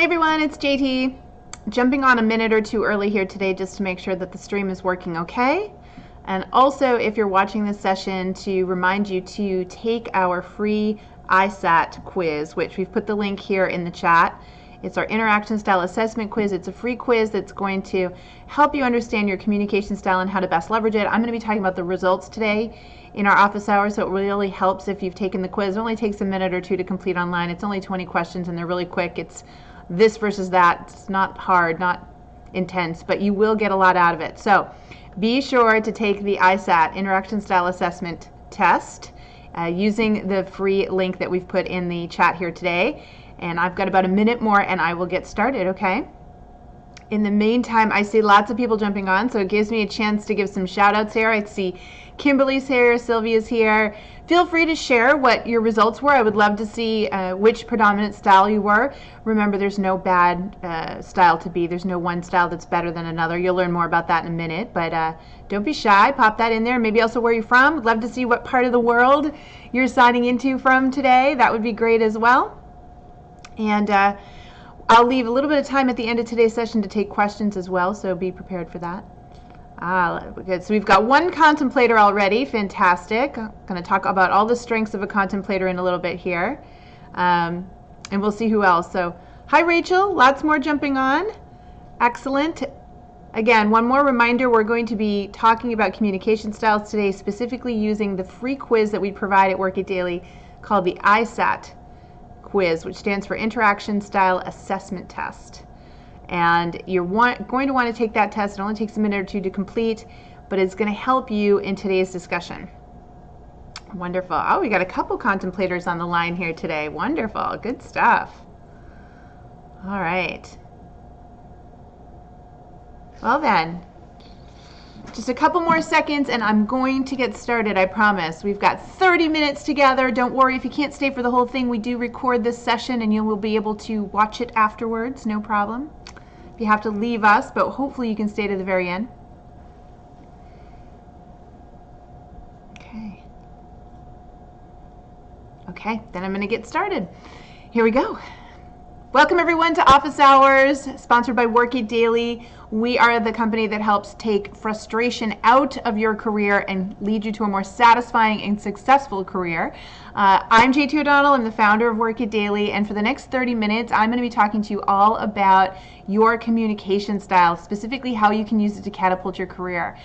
Hey everyone, it's JT. Jumping on a minute or two early here today just to make sure that the stream is working okay. And also, if you're watching this session, to remind you to take our free ISAT quiz, which we've put the link here in the chat. It's our interaction style assessment quiz. It's a free quiz that's going to help you understand your communication style and how to best leverage it. I'm going to be talking about the results today in our office hours, so it really helps if you've taken the quiz. It only takes a minute or two to complete online. It's only 20 questions and they're really quick. It's this versus that. It's not hard, not intense, but you will get a lot out of it. So be sure to take the ISAT, Interaction Style Assessment Test, using the free link that we've put in the chat here today. And I've got about a minute more and I will get started, okay? In the meantime, I see lots of people jumping on, so it gives me a chance to give some shout outs here. I see Kimberly's here, Sylvia's here. Feel free to share what your results were. I would love to see which predominant style you were. Remember, there's no bad style to be. There's no one style that's better than another. You'll learn more about that in a minute, but don't be shy. Pop that in there. Maybe also where you're from. I'd love to see what part of the world you're signing into from today. That would be great as well. And I'll leave a little bit of time at the end of today's session to take questions as well, so be prepared for that. Good. So we've got one contemplator already. Fantastic. I'm going to talk about all the strengths of a contemplator in a little bit here. And we'll see who else. So hi, Rachel. Lots more jumping on. Excellent. Again, one more reminder, we're going to be talking about communication styles today, specifically using the free quiz that we provide at Work It Daily called the ISAT quiz, which stands for Interaction Style Assessment Test. And you're going to want to take that test. It only takes a minute or two to complete, but it's going to help you in today's discussion. Wonderful. Oh, we got a couple contemplators on the line here today. Wonderful. Good stuff. All right. Well then, just a couple more seconds and I'm going to get started, I promise. We've got 30 minutes together. Don't worry if you can't stay for the whole thing. We do record this session and you will be able to watch it afterwards, no problem. If you have to leave us, but hopefully you can stay to the very end. Okay. Okay, then I'm going to get started. Here we go. Welcome everyone to Office Hours, sponsored by Work It Daily. We are the company that helps take frustration out of your career and lead you to a more satisfying and successful career. I'm JT O'Donnell. I'm the founder of Work It Daily, and for the next 30 minutes, I'm going to be talking to you all about your communication style, specifically how you can use it to catapult your career.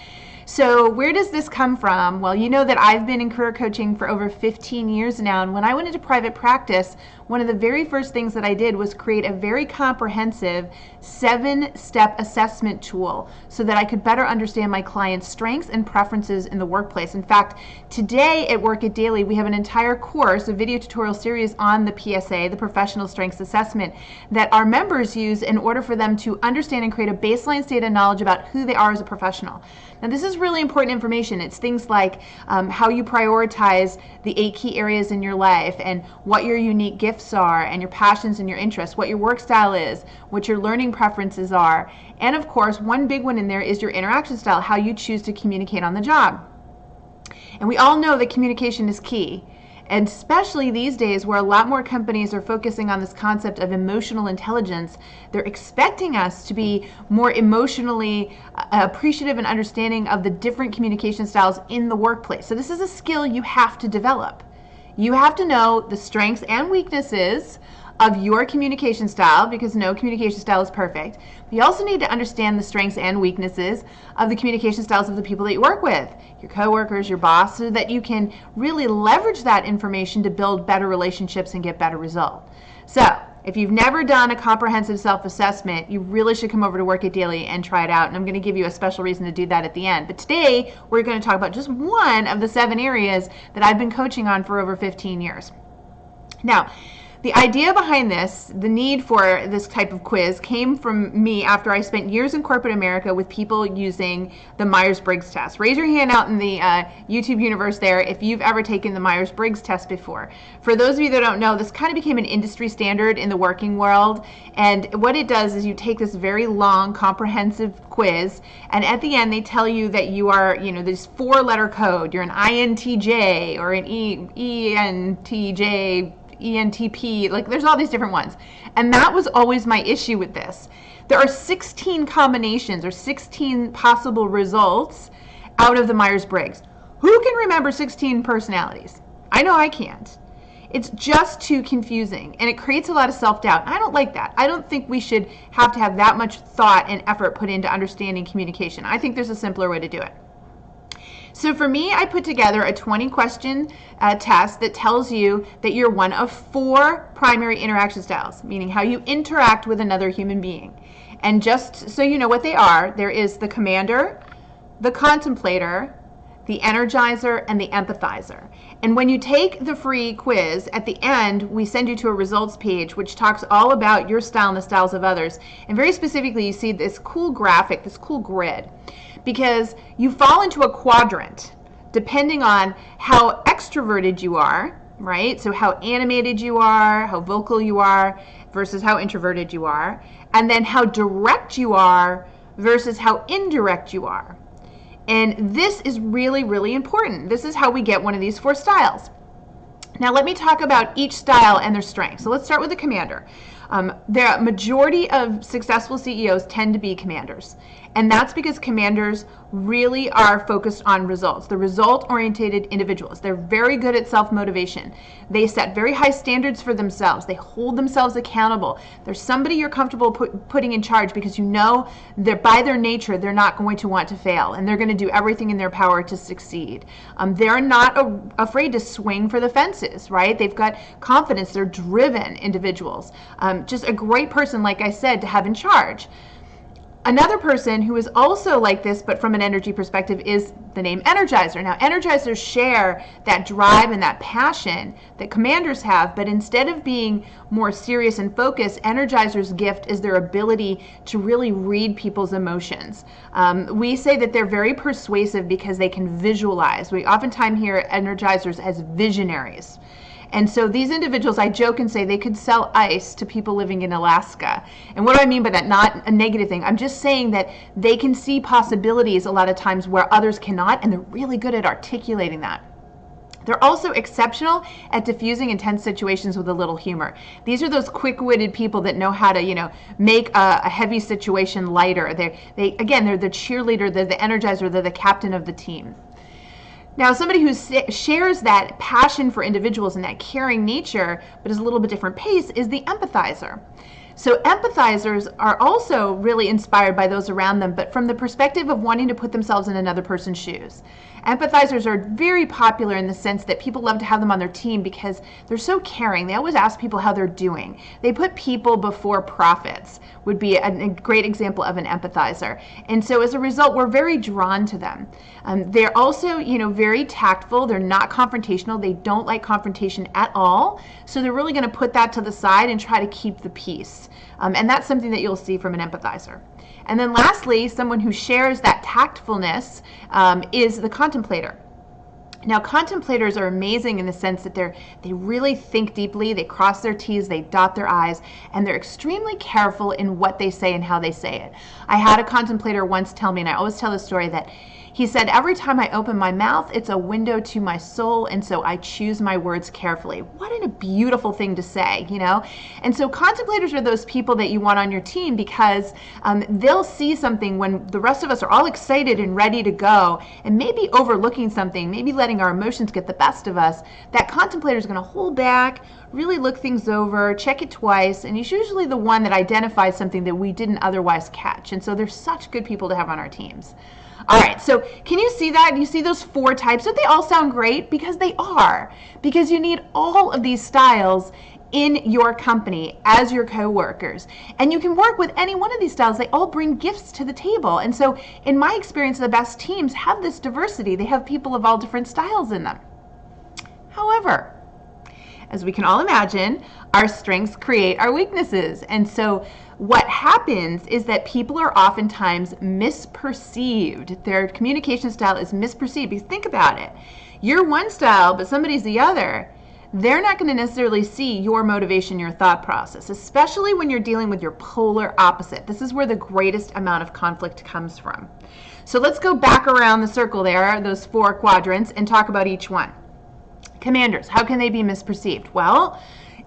So where does this come from? Well, you know that I've been in career coaching for over 15 years now, and when I went into private practice, one of the very first things that I did was create a very comprehensive 7-step assessment tool so that I could better understand my clients' strengths and preferences in the workplace. In fact, today at Work It Daily, we have an entire course, a video tutorial series on the PSA, the Professional Strengths Assessment, that our members use in order for them to understand and create a baseline state of knowledge about who they are as a professional. Now, this is really important information. It's things like how you prioritize the 8 key areas in your life and what your unique gifts are and your passions and your interests, what your work style is, what your learning preferences are, and of course, one big one in there is your interaction style, how you choose to communicate on the job. And we all know that communication is key. And especially these days where a lot more companies are focusing on this concept of emotional intelligence, they're expecting us to be more emotionally appreciative and understanding of the different communication styles in the workplace. So this is a skill you have to develop. You have to know the strengths and weaknesses of your communication style, because no communication style is perfect. But you also need to understand the strengths and weaknesses of the communication styles of the people that you work with, your coworkers, your boss, so that you can really leverage that information to build better relationships and get better results. So if you've never done a comprehensive self-assessment, you really should come over to Work It Daily and try it out. And I'm going to give you a special reason to do that at the end. But today, we're going to talk about just one of the 7 areas that I've been coaching on for over 15 years. Now, the idea behind this, the need for this type of quiz, came from me after I spent years in corporate America with people using the Myers-Briggs test. Raise your hand out in the YouTube universe there if you've ever taken the Myers-Briggs test before. For those of you that don't know, this kind of became an industry standard in the working world. And what it does is you take this very long, comprehensive quiz, and at the end they tell you that you are, this 4-letter code. You're an INTJ or an ENTJ, ENTP, like there's all these different ones. And that was always my issue with this. There are 16 combinations or 16 possible results out of the Myers-Briggs. Who can remember 16 personalities? I know I can't. It's just too confusing, and it creates a lot of self-doubt. I don't like that. I don't think we should have to have that much thought and effort put into understanding communication. I think there's a simpler way to do it. So for me, I put together a 20-question test that tells you that you're one of 4 primary interaction styles, meaning how you interact with another human being. And just so you know what they are, there is the commander, the contemplator, the energizer, and the empathizer. And when you take the free quiz, at the end, we send you to a results page which talks all about your style and the styles of others. And very specifically, you see this cool graphic, this cool grid, because you fall into a quadrant depending on how extroverted you are, right? So how animated you are, how vocal you are versus how introverted you are, and then how direct you are versus how indirect you are. And this is really, really important. This is how we get one of these 4 styles. Now let me talk about each style and their strengths. So let's start with the commander. The majority of successful CEOs tend to be commanders. And that's because commanders really are focused on results. They're result-oriented individuals. They're very good at self-motivation. They set very high standards for themselves. They hold themselves accountable. There's somebody you're comfortable putting in charge because you know that by their nature, they're not going to want to fail. And they're going to do everything in their power to succeed. They're not afraid to swing for the fences, right? They've got confidence. They're driven individuals. Just a great person, like I said, to have in charge. Another person who is also like this, but from an energy perspective, is the name Energizer. Now, Energizers share that drive and that passion that commanders have, but instead of being more serious and focused, Energizers' gift is their ability to really read people's emotions. We say that they're very persuasive because they can visualize. We oftentimes hear Energizers as visionaries. And so these individuals, I joke and say they could sell ice to people living in Alaska. And what do I mean by that? Not a negative thing. I'm just saying that they can see possibilities a lot of times where others cannot, and they're really good at articulating that. They're also exceptional at diffusing intense situations with a little humor. These are those quick-witted people that know how to, make a heavy situation lighter. They're the cheerleader, they're the energizer, they're the captain of the team. Now, somebody who shares that passion for individuals and that caring nature, but is a little bit different pace, is the empathizer. So empathizers are also really inspired by those around them, but from the perspective of wanting to put themselves in another person's shoes. Empathizers are very popular in the sense that people love to have them on their team because they're so caring. They always ask people how they're doing. They put people before profits, would be a great example of an empathizer. And so as a result, we're very drawn to them. They're also, very tactful. They're not confrontational. They don't like confrontation at all. So they're really going to put that to the side and try to keep the peace. And that's something that you'll see from an empathizer. And then lastly, someone who shares that tactfulness is the contemplator. Now, contemplators are amazing in the sense that they really think deeply, they cross their T's, they dot their I's, and they're extremely careful in what they say and how they say it. I had a contemplator once tell me, and I always tell the story, that he said, every time I open my mouth, it's a window to my soul, and so I choose my words carefully. What a beautiful thing to say, And so contemplators are those people that you want on your team because they'll see something when the rest of us are all excited and ready to go, and maybe overlooking something, maybe letting our emotions get the best of us. That contemplator is going to hold back, really look things over, check it twice, and he's usually the one that identifies something that we didn't otherwise catch. And so they're such good people to have on our teams. All right, so can you see that? You see those 4 types? Don't they all sound great? Because they are. Because you need all of these styles in your company as your coworkers. And you can work with any one of these styles. They all bring gifts to the table. And so in my experience, the best teams have this diversity. They have people of all different styles in them. However, as we can all imagine, our strengths create our weaknesses. And so what happens is that people are oftentimes misperceived. Their communication style is misperceived. Because think about it. You're one style, but somebody's the other. They're not going to necessarily see your motivation, your thought process, especially when you're dealing with your polar opposite. This is where the greatest amount of conflict comes from. So let's go back around the circle there, those 4 quadrants, and talk about each one. Commanders, how can they be misperceived? Well,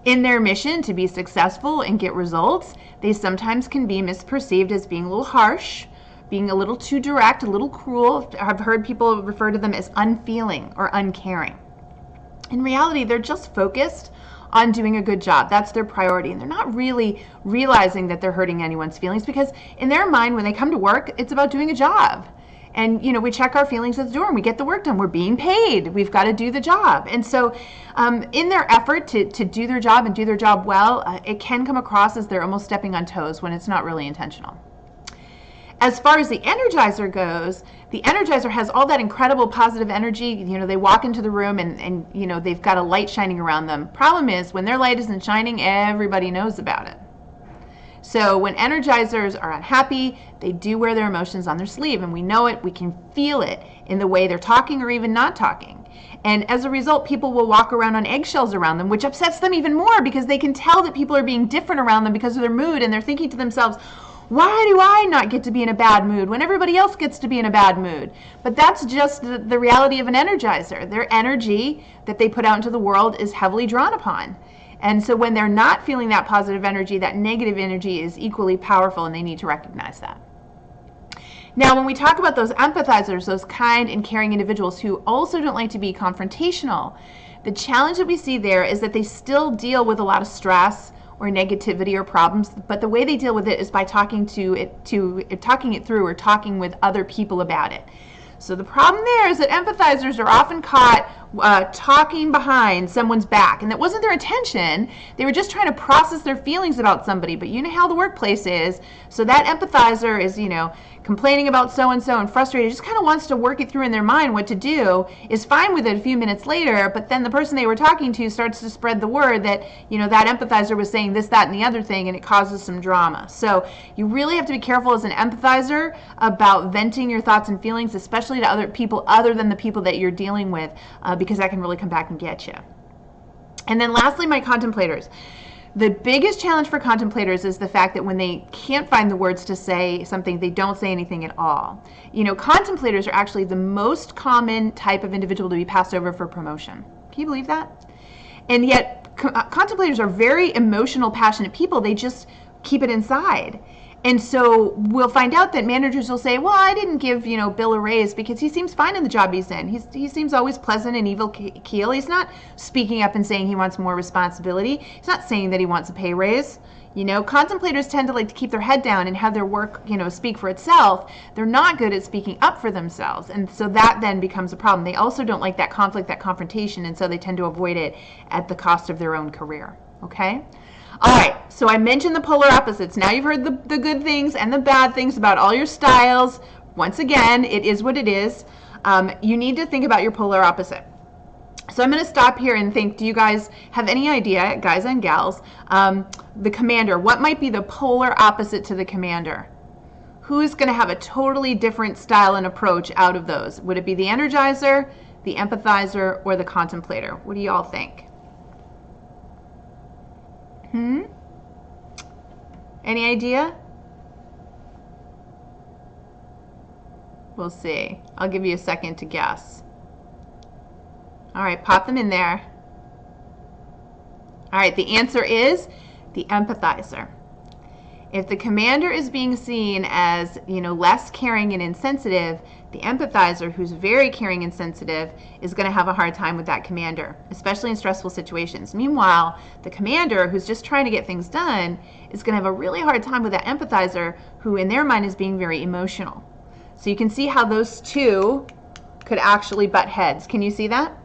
In their mission to be successful and get results, they sometimes can be misperceived as being a little harsh, being a little too direct, a little cruel. I've heard people refer to them as unfeeling or uncaring. In reality, they're just focused on doing a good job. That's their priority. And they're not really realizing that they're hurting anyone's feelings, because in their mind, when they come to work, it's about doing a job. And, we check our feelings at the door and we get the work done. We're being paid. We've got to do the job. And so in their effort to do their job and do their job well, it can come across as they're almost stepping on toes when it's not really intentional. As far as the Energizer goes, the Energizer has all that incredible positive energy. They walk into the room and they've got a light shining around them. Problem is, when their light isn't shining, everybody knows about it. So when Energizers are unhappy, they do wear their emotions on their sleeve, and we know it, we can feel it in the way they're talking or even not talking. And as a result, people will walk around on eggshells around them, which upsets them even more, because they can tell that people are being different around them because of their mood, and they're thinking to themselves, why do I not get to be in a bad mood when everybody else gets to be in a bad mood? But that's just the reality of an Energizer. Their energy that they put out into the world is heavily drawn upon. And so when they're not feeling that positive energy, that negative energy is equally powerful, and they need to recognize that. Now, when we talk about those empathizers, those kind and caring individuals who also don't like to be confrontational, the challenge that we see there is that they still deal with a lot of stress or negativity or problems, but the way they deal with it is by talking it through, or talking with other people about it. So the problem there is that empathizers are often caught talking behind someone's back, and that wasn't their intention. They were just trying to process their feelings about somebody, but you know how the workplace is. So that empathizer is, complaining about so-and-so and frustrated, just kind of wants to work it through in their mind what to do, is fine with it a few minutes later, but then the person they were talking to starts to spread the word that, that empathizer was saying this, that, and the other thing, and it causes some drama. So you really have to be careful as an empathizer about venting your thoughts and feelings, especially to other people other than the people that you're dealing with, because that can really come back and get you. And then lastly, my contemplators. The biggest challenge for contemplators is the fact that when they can't find the words to say something, they don't say anything at all. Contemplators are actually the most common type of individual to be passed over for promotion. Can you believe that? And yet, contemplators are very emotional, passionate people. They just keep it inside. And so we'll find out that managers will say, well, I didn't give, Bill a raise because he seems fine in the job he's in. He seems always pleasant and even keel. He's not speaking up and saying he wants more responsibility. He's not saying that he wants a pay raise. Contemplators tend to like to keep their head down and have their work, speak for itself. They're not good at speaking up for themselves. And so that then becomes a problem. They also don't like that conflict, that confrontation, and so they tend to avoid it at the cost of their own career. Okay? All right, so I mentioned the polar opposites. Now you've heard the good things and the bad things about all your styles. Once again, it is what it is. You need to think about your polar opposite. So I'm going to stop here and think, do you guys have any idea, guys and gals, the commander, what might be the polar opposite to the commander? Who is going to have a totally different style and approach out of those? Would it be the Energizer, the Empathizer, or the Contemplator? What do you all think? Any idea? We'll see. I'll give you a second to guess. All right, pop them in there. All right, the answer is the Empathizer. If the commander is being seen as, less caring and insensitive, the empathizer, who's very caring and sensitive, is going to have a hard time with that commander, especially in stressful situations. Meanwhile, the commander, who's just trying to get things done, is going to have a really hard time with that empathizer, who in their mind is being very emotional. So you can see how those two could actually butt heads. Can you see that?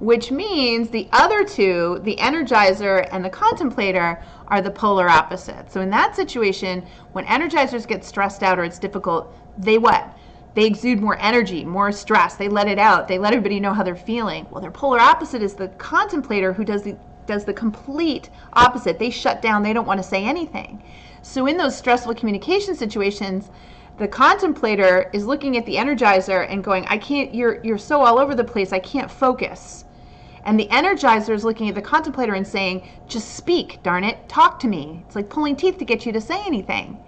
Which means the other two, the Energizer and the Contemplator, are the polar opposite. So in that situation, when Energizers get stressed out or it's difficult, they what? They exude more energy, more stress. They let it out. They let everybody know how they're feeling. Well, their polar opposite is the Contemplator, who does the complete opposite. They shut down. They don't want to say anything. So in those stressful communication situations, the Contemplator is looking at the Energizer and going, I can't, you're so all over the place, I can't focus. And the Energizer is looking at the Contemplator and saying, just speak, darn it, talk to me. It's like pulling teeth to get you to say anything.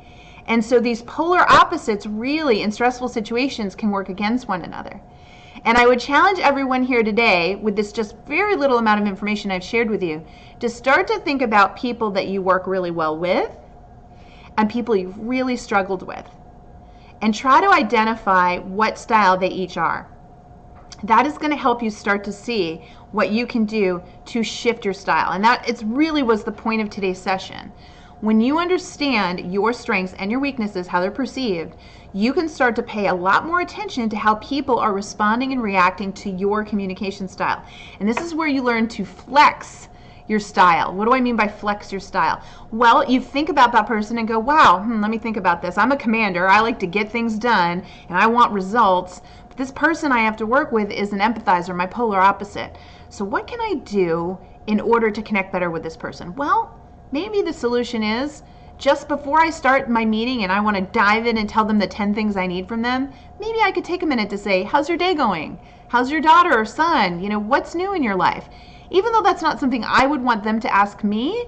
And so these polar opposites really in stressful situations can work against one another. And I would challenge everyone here today, with this just very little amount of information I've shared with you, to start to think about people that you work really well with and people you've really struggled with, and try to identify what style they each are. That is going to help you start to see what you can do to shift your style. And that it really was the point of today's session. When you understand your strengths and your weaknesses, how they're perceived, you can start to pay a lot more attention to how people are responding and reacting to your communication style. And this is where you learn to flex your style. What do I mean by flex your style? Well, you think about that person and go, wow, let me think about this. I'm a commander. I like to get things done and I want results. But this person I have to work with is an empathizer, my polar opposite. So what can I do in order to connect better with this person? Well, maybe the solution is just before I start my meeting and I want to dive in and tell them the 10 things I need from them, maybe I could take a minute to say, how's your day going? How's your daughter or son? What's new in your life? Even though that's not something I would want them to ask me,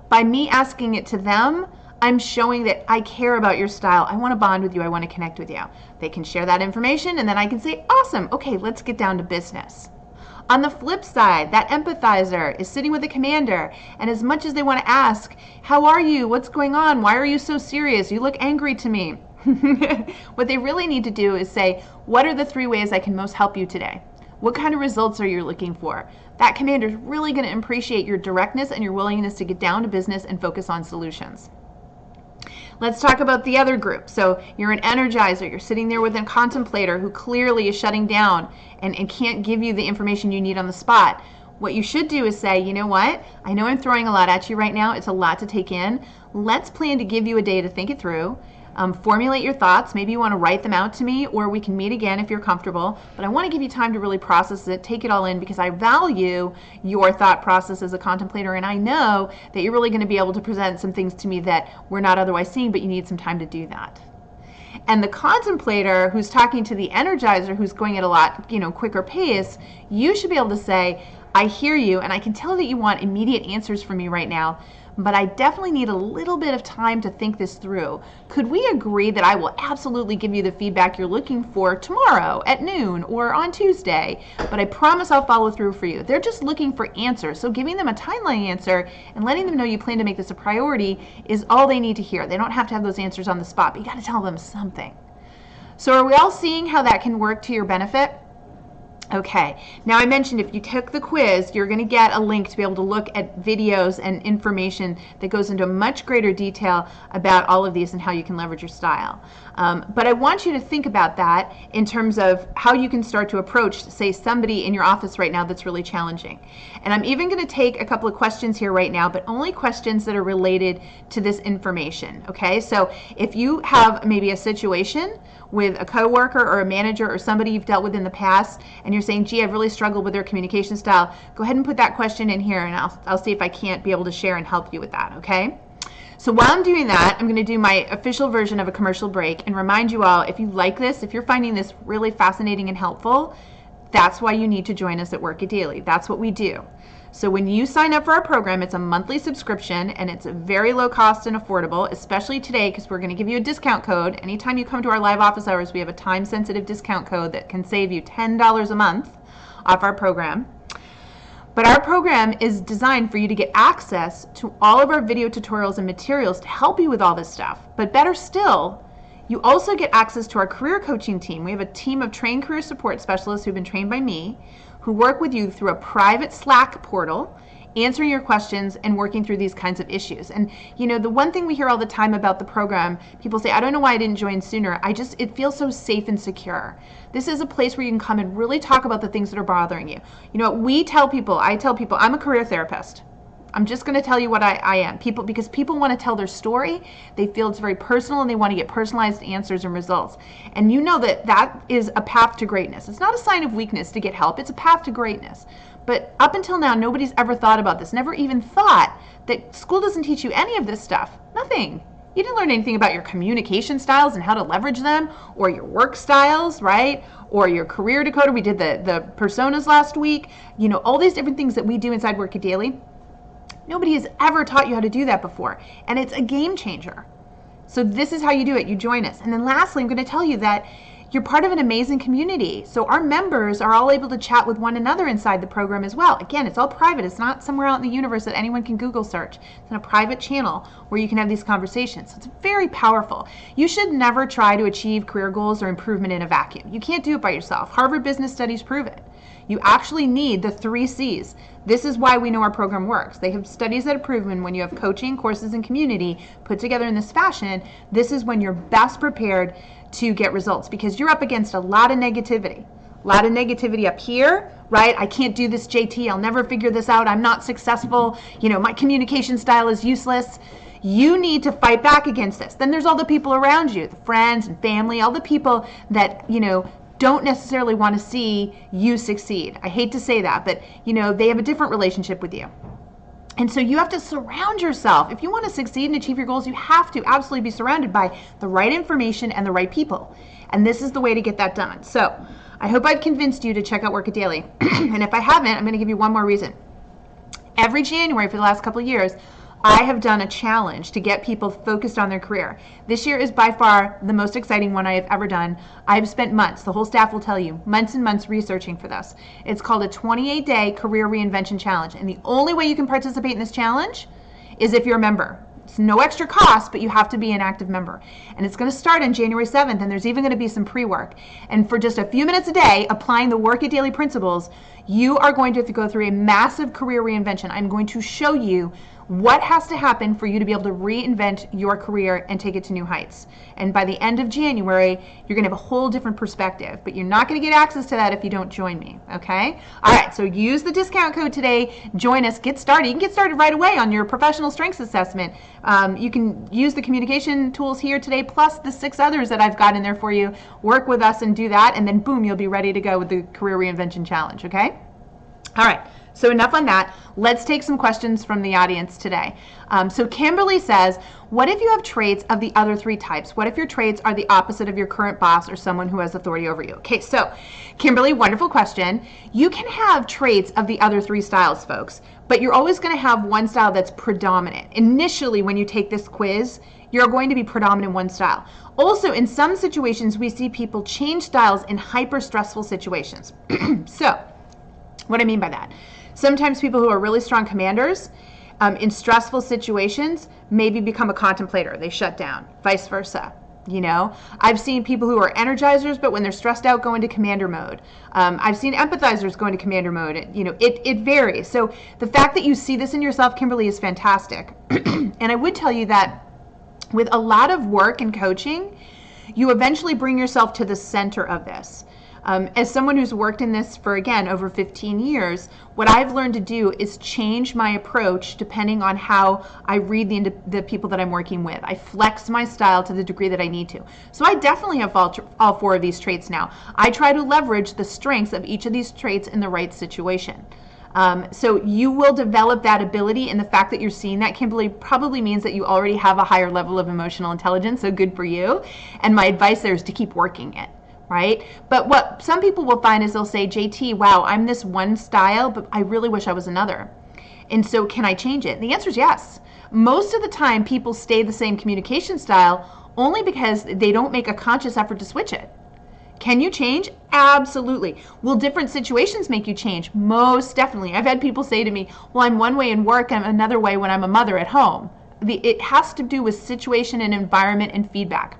by me asking it to them, I'm showing that I care about your style. I want to bond with you. I want to connect with you. They can share that information and then I can say, awesome, okay, let's get down to business. On the flip side, that empathizer is sitting with a commander, and as much as they want to ask, how are you? What's going on? Why are you so serious? You look angry to me. What they really need to do is say, what are the 3 ways I can most help you today? What kind of results are you looking for? That commander is really going to appreciate your directness and your willingness to get down to business and focus on solutions. Let's talk about the other group. So you're an energizer. You're sitting there with a contemplator who clearly is shutting down and can't give you the information you need on the spot. What you should do is say, you know what? I know I'm throwing a lot at you right now. It's a lot to take in. Let's plan to give you a day to think it through. Formulate your thoughts. Maybe you want to write them out to me, or we can meet again if you're comfortable. But I want to give you time to really process it, take it all in, because I value your thought process as a contemplator, and I know that you're really going to be able to present some things to me that we're not otherwise seeing, but you need some time to do that. And the contemplator who's talking to the energizer, who's going at a lot, quicker pace, you should be able to say, I hear you, and I can tell that you want immediate answers from me right now, but I definitely need a little bit of time to think this through. Could we agree that I will absolutely give you the feedback you're looking for tomorrow at noon or on Tuesday, but I promise I'll follow through for you. They're just looking for answers, so giving them a timeline answer and letting them know you plan to make this a priority is all they need to hear. They don't have to have those answers on the spot, but you got to tell them something. So are we all seeing how that can work to your benefit? Okay, now I mentioned if you took the quiz, you're going to get a link to be able to look at videos and information that goes into much greater detail about all of these and how you can leverage your style. But I want you to think about that in terms of how you can start to approach, say, somebody in your office right now that's really challenging. And I'm even going to take a couple of questions here right now, but only questions that are related to this information, okay? So if you have maybe a situation with a coworker or a manager or somebody you've dealt with in the past, and you're saying, gee, I've really struggled with their communication style, go ahead and put that question in here, and I'll see if I can't be able to share and help you with that, okay? So while I'm doing that, I'm going to do my official version of a commercial break and remind you all, if you like this, if you're finding this really fascinating and helpful, that's why you need to join us at Work It Daily. That's what we do. So when you sign up for our program, it's a monthly subscription, and it's very low cost and affordable, especially today, because we're going to give you a discount code. Anytime you come to our live office hours, we have a time-sensitive discount code that can save you $10 a month off our program. But our program is designed for you to get access to all of our video tutorials and materials to help you with all this stuff. But better still, you also get access to our career coaching team. We have a team of trained career support specialists who've been trained by me, who work with you through a private Slack portal, answering your questions and working through these kinds of issues. And the one thing we hear all the time about the program, people say, I don't know why I didn't join sooner. It feels so safe and secure. This is a place where you can come and really talk about the things that are bothering you. I tell people, I'm a career therapist. I'm just going to tell you what I am. Because people want to tell their story. They feel it's very personal and they want to get personalized answers and results. And that is a path to greatness. It's not a sign of weakness to get help. It's a path to greatness. But up until now, nobody's ever thought about this. Never even thought that school doesn't teach you any of this stuff. Nothing. You didn't learn anything about your communication styles and how to leverage them, or your work styles, right? Or your career decoder. We did the personas last week. All these different things that we do inside Work It Daily. Nobody has ever taught you how to do that before. And it's a game changer. So this is how you do it. You join us. And then lastly, I'm going to tell you that You're part of an amazing community. So our members are all able to chat with one another inside the program as well. Again, it's all private. It's not somewhere out in the universe that anyone can Google search. It's in a private channel where you can have these conversations. So it's very powerful. You should never try to achieve career goals or improvement in a vacuum. You can't do it by yourself. Harvard Business Studies prove it. You actually need the 3 C's. This is why we know our program works. They have studies that have proven when you have coaching, courses, and community put together in this fashion, this is when you're best prepared to get results, because you're up against a lot of negativity. A lot of negativity up here, right? I can't do this, JT. I'll never figure this out. I'm not successful. You know, my communication style is useless. You need to fight back against this. Then there's all the people around you, the friends and family, all the people that, you know, don't necessarily want to see you succeed. I hate to say that, but, you know, they have a different relationship with you. And so you have to surround yourself. If you want to succeed and achieve your goals, you have to absolutely be surrounded by the right information and the right people. And this is the way to get that done. So I hope I've convinced you to check out Work It Daily. And if I haven't, I'm going to give you one more reason. Every January for the last couple of years, I have done a challenge to get people focused on their career. This year is by far the most exciting one I have ever done. I've spent months, the whole staff will tell you, months and months researching for this. It's called a 28-day career reinvention challenge. And the only way you can participate in this challenge is if you're a member. It's no extra cost, but you have to be an active member. And it's going to start on January 7th, and there's even going to be some pre-work. And for just a few minutes a day, applying the Work It Daily principles, you are going to have to go through a massive career reinvention. I'm going to show you what has to happen for you to be able to reinvent your career and take it to new heights. And by the end of January, you're going to have a whole different perspective, but you're not going to get access to that if you don't join me, okay? All right, so use the discount code today. Join us. Get started. You can get started right away on your professional strengths assessment. You can use the communication tools here today, plus the 6 others that I've got in there for you. Work with us and do that, and then boom, you'll be ready to go with the Career Reinvention Challenge, okay? All right. So enough on that. Let's take some questions from the audience today. So Kimberly says, what if you have traits of the other 3 types? What if your traits are the opposite of your current boss or someone who has authority over you? Okay, so Kimberly, wonderful question. You can have traits of the other 3 styles, folks, but you're always going to have one style that's predominant. Initially, when you take this quiz, you're going to be predominant in one style. Also, in some situations, we see people change styles in hyper-stressful situations. So, what do I mean by that? Sometimes people who are really strong commanders in stressful situations maybe become a contemplator. They shut down, vice versa. You know, I've seen people who are energizers, but when they're stressed out, go into commander mode. I've seen empathizers go into commander mode. You know, it varies. So the fact that you see this in yourself, Kimberly, is fantastic. And I would tell you that with a lot of work and coaching, you eventually bring yourself to the center of this. As someone who's worked in this for, again, over 15 years, what I've learned to do is change my approach depending on how I read the people that I'm working with. I flex my style to the degree that I need to. So I definitely have all 4 of these traits now. I try to leverage the strengths of each of these traits in the right situation. So you will develop that ability, and the fact that you're seeing that, Kimberly, probably means that you already have a higher level of emotional intelligence, so good for you. And my advice there is to keep working it. Right? But what some people will find is they'll say, JT, wow, I'm this one style, but I really wish I was another. And so can I change it? And the answer is yes. Most of the time, people stay the same communication style only because they don't make a conscious effort to switch it. Can you change? Absolutely. Will different situations make you change? Most definitely. I've had people say to me, well, I'm one way in work and another way when I'm a mother at home. It has to do with situation and environment and feedback.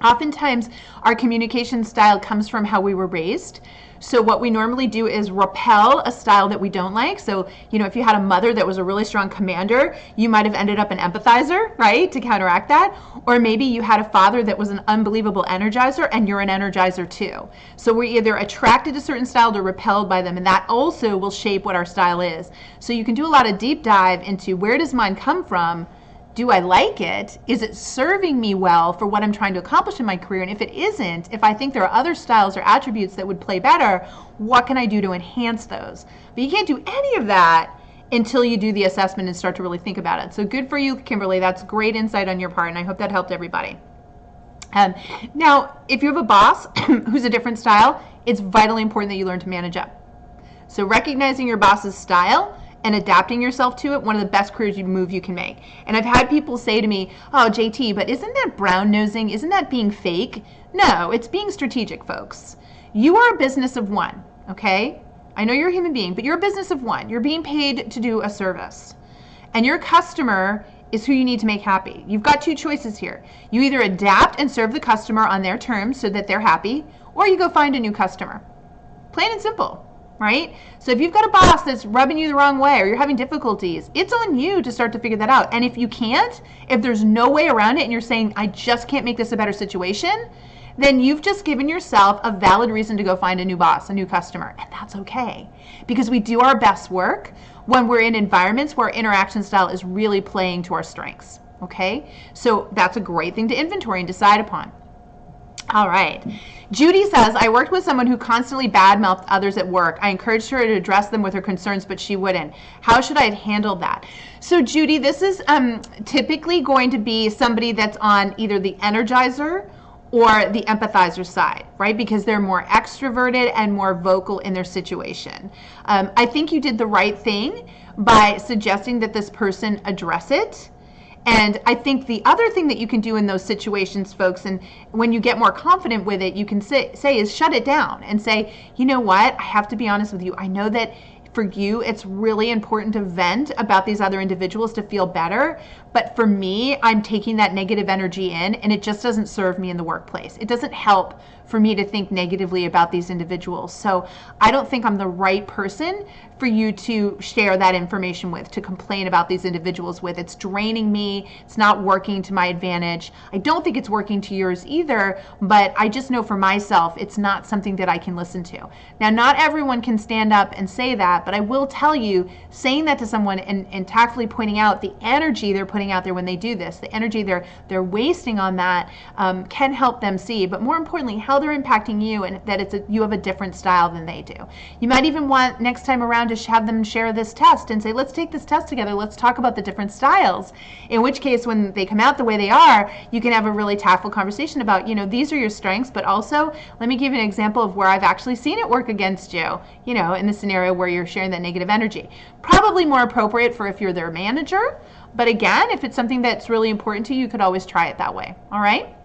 Oftentimes, our communication style comes from how we were raised. So what we normally do is repel a style that we don't like. So, you know, if you had a mother that was a really strong commander, you might have ended up an empathizer, right, to counteract that. Or maybe you had a father that was an unbelievable energizer and you're an energizer too. So we're either attracted to certain styles or repelled by them, and that also will shape what our style is. So you can do a lot of deep dive into where does mine come from? Do I like it? Is it serving me well for what I'm trying to accomplish in my career? And if it isn't, if I think there are other styles or attributes that would play better, what can I do to enhance those? But you can't do any of that until you do the assessment and start to really think about it. So good for you, Kimberly. That's great insight on your part, and I hope that helped everybody. Now, if you have a boss who's a different style, it's vitally important that you learn to manage up. So recognizing your boss's style and adapting yourself to it, one of the best career move you can make. And I've had people say to me, oh, JT, but isn't that brown nosing? Isn't that being fake? No, it's being strategic, folks. You are a business of one, okay? I know you're a human being, but you're a business of one. You're being paid to do a service. And your customer is who you need to make happy. You've got two choices here. You either adapt and serve the customer on their terms so that they're happy, or you go find a new customer. Plain and simple. Right? So if you've got a boss that's rubbing you the wrong way or you're having difficulties, it's on you to start to figure that out. And if you can't, if there's no way around it and you're saying, I just can't make this a better situation, then you've just given yourself a valid reason to go find a new boss, a new customer. And that's okay. Because we do our best work when we're in environments where our interaction style is really playing to our strengths. Okay? So that's a great thing to inventory and decide upon. All right. Judy says, I worked with someone who constantly badmouthed others at work. I encouraged her to address them with her concerns, but she wouldn't. How should I have handled that? So Judy, this is typically going to be somebody that's on either the Energizer or the Empathizer side, right? Because they're more extroverted and more vocal in their situation. I think you did the right thing by suggesting that this person address it. And I think the other thing that you can do in those situations, folks, and when you get more confident with it, you can say is shut it down and say, you know what, I have to be honest with you. I know that for you, it's really important to vent about these other individuals to feel better. But for me, I'm taking that negative energy in, and it just doesn't serve me in the workplace. It doesn't help for me to think negatively about these individuals. So I don't think I'm the right person for you to share that information with, to complain about these individuals with. It's draining me. It's not working to my advantage. I don't think it's working to yours either, but I just know for myself, it's not something that I can listen to. Now, not everyone can stand up and say that, but I will tell you, saying that to someone and tactfully pointing out the energy they're putting out there when they do this, the energy they're wasting on that, can help them see, but more importantly, how they're impacting you, and that you have a different style than they do. You might even want next time around to have them share this test and say, let's take this test together, let's talk about the different styles. In which case, when they come out the way they are, you can have a really tactful conversation about, these are your strengths, but also let me give you an example of where I've actually seen it work against you, in the scenario where you're sharing that negative energy. Probably more appropriate for if you're their manager, but again, if it's something that's really important to you, you could always try it that way. All right?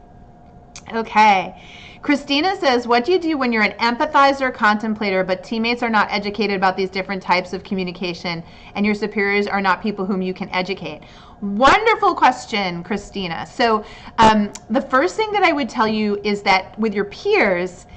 Okay. Christina says, what do you do when you're an empathizer contemplator, but teammates are not educated about these different types of communication and your superiors are not people whom you can educate? Wonderful question, Christina. So the first thing that I would tell you is that with your peers,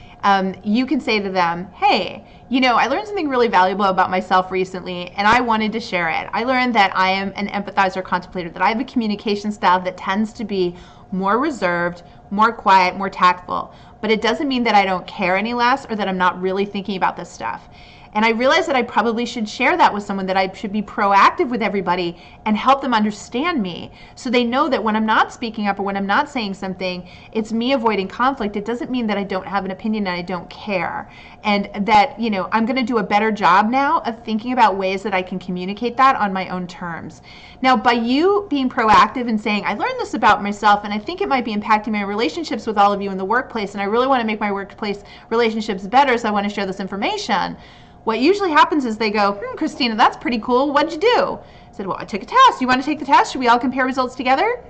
you can say to them, hey, I learned something really valuable about myself recently, and I wanted to share it. I learned that I am an empathizer contemplator, that I have a communication style that tends to be more reserved, more quiet, more tactful. But it doesn't mean that I don't care any less or that I'm not really thinking about this stuff. And I realized that I probably should share that with someone, that I should be proactive with everybody and help them understand me so they know that when I'm not speaking up or when I'm not saying something, it's me avoiding conflict. It doesn't mean that I don't have an opinion and I don't care. And that, I'm going to do a better job now of thinking about ways that I can communicate that on my own terms. Now, by you being proactive and saying, I learned this about myself and I think it might be impacting my relationships with all of you in the workplace, and I really want to make my workplace relationships better, so I want to share this information. What usually happens is they go, Christina, that's pretty cool. What'd you do? I said, well, I took a test. You want to take the test? Should we all compare results together?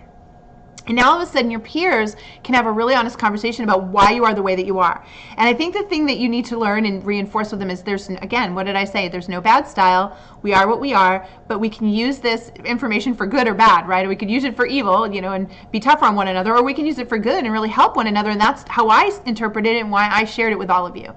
And now all of a sudden your peers can have a really honest conversation about why you are the way that you are. And I think the thing that you need to learn and reinforce with them is again, what did I say? There's no bad style. We are what we are, but we can use this information for good or bad, right? Or we could use it for evil, and be tougher on one another, or we can use it for good and really help one another. And that's how I interpreted it and why I shared it with all of you.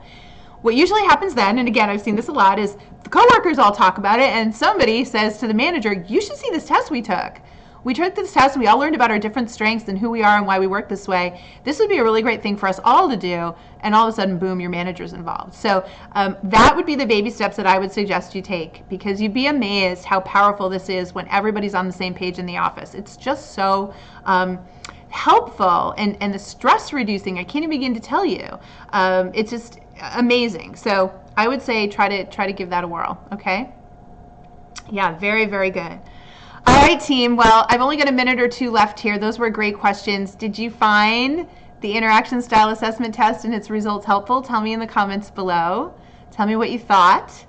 What usually happens then, and again, I've seen this a lot, is the coworkers all talk about it and somebody says to the manager, you should see this test we took. We took this test and we all learned about our different strengths and who we are and why we work this way. This would be a really great thing for us all to do. And all of a sudden, boom, your manager's involved. So that would be the baby steps that I would suggest you take, because you'd be amazed how powerful this is when everybody's on the same page in the office. It's just so helpful and the stress reducing. I can't even begin to tell you. It's just amazing. So I would say try to give that a whirl. Okay. Yeah, very, very good. All right, team. Well, I've only got a minute or two left here. Those were great questions. Did you find the interaction style assessment test and its results helpful? Tell me in the comments below. Tell me what you thought.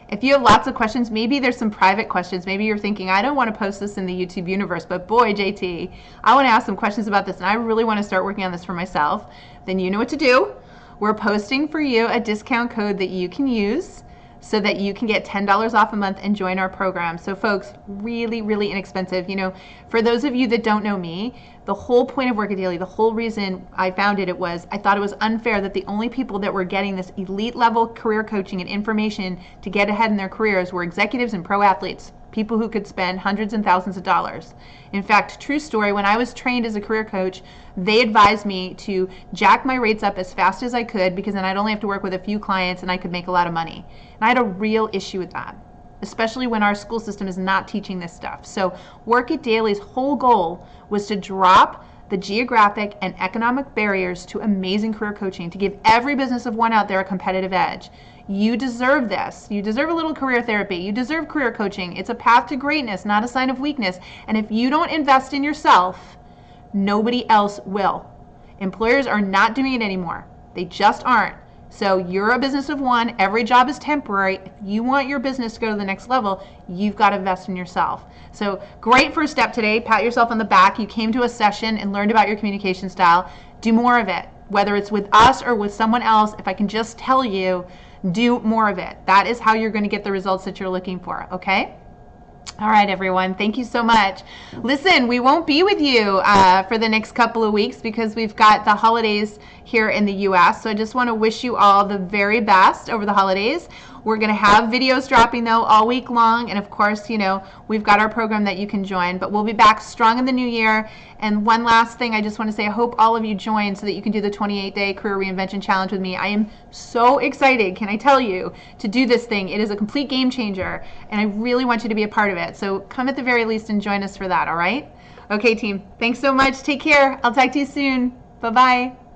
If you have lots of questions, maybe there's some private questions. Maybe you're thinking, I don't want to post this in the YouTube universe, but boy, JT, I want to ask some questions about this, and I really want to start working on this for myself. Then you know what to do. We're posting for you a discount code that you can use so that you can get $10 off a month and join our program. So folks, really, really inexpensive. You know, for those of you that don't know me, the whole point of Work It Daily, the whole reason I founded it was I thought it was unfair that the only people that were getting this elite level career coaching and information to get ahead in their careers were executives and pro athletes, people who could spend hundreds and thousands of dollars. In fact, true story, when I was trained as a career coach, they advised me to jack my rates up as fast as I could because then I'd only have to work with a few clients and I could make a lot of money. And I had a real issue with that, especially when our school system is not teaching this stuff. So Work It Daily's whole goal was to drop the geographic and economic barriers to amazing career coaching, to give every business of one out there a competitive edge. You deserve this. You deserve a little career therapy. You deserve career coaching. It's a path to greatness, not a sign of weakness. And if you don't invest in yourself, nobody else will. Employers are not doing it anymore. They just aren't. So you're a business of one. Every job is temporary. If you want your business to go to the next level, you've got to invest in yourself. So great first step today. Pat yourself on the back. You came to a session and learned about your communication style. Do more of it, whether it's with us or with someone else. If I can just tell you, do more of it. That is how you're going to get the results that you're looking for. Okay? All right, everyone. Thank you so much. Listen, we won't be with you for the next couple of weeks because we've got the holidays here in the U.S. So I just want to wish you all the very best over the holidays. We're going to have videos dropping, though, all week long. And, of course, you know, we've got our program that you can join. But we'll be back strong in the new year. And one last thing I just want to say, I hope all of you join so that you can do the 28-day Career Reinvention Challenge with me. I am so excited, can I tell you, to do this thing. It is a complete game changer, and I really want you to be a part of it. So come at the very least and join us for that, all right? Okay, team. Thanks so much. Take care. I'll talk to you soon. Bye-bye.